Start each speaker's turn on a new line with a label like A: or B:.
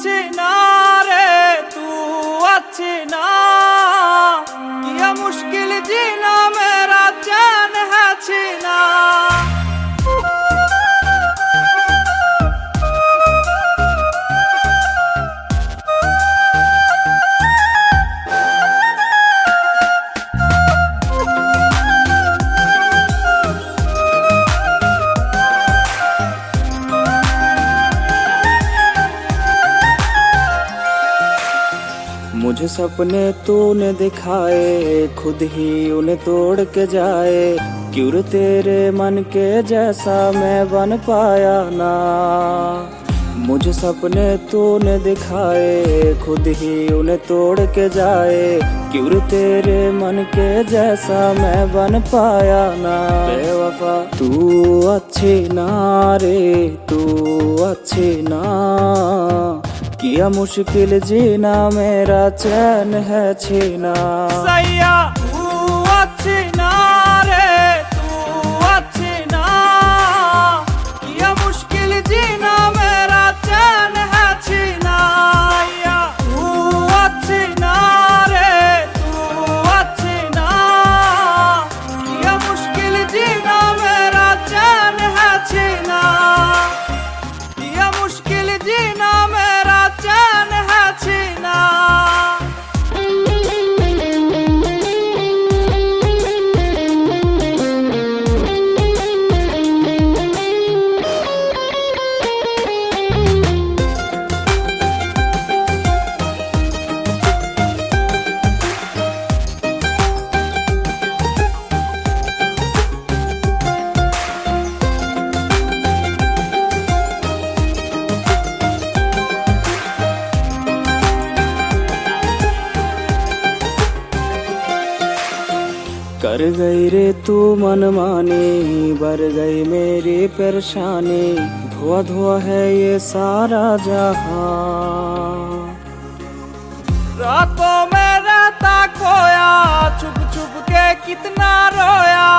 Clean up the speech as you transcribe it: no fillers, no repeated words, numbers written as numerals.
A: अच्छी ना रे तू अच्छी ना, किया मुश्किल जीना मेरा चैन है छीना। मुझे सपने तूने दिखाए, खुद ही उन्हें तोड़ के जाए। क्यों रे तेरे मन के जैसा मैं बन पाया ना। मुझे सपने तूने दिखाए, खुद ही उन्हें तोड़ के जाए। क्यों रे तेरे मन के जैसा मैं बन पाया ना। बेवफा तू अच्छी ना रे तू अच्छी ना, किया मुश्किल जीना मेरा चैन है छीना। सैया तू अच्छी ना रे तू अच्छी ना, किया मुश्किल जीना मेरा चैन है छीना। सैया तू अच्छी ना रे तू अच्छी ना, किया मुश्किल जीना मेरा चैन है छीना। किया मुश्किल जीना मेरा चैन है छीना। कर गई रे तू मनमानी, बढ़ गई मेरी परेशानी। धुआं धुआं है ये सारा जहां, रातों में रहता खोया, छुप छुप के कितना रोया।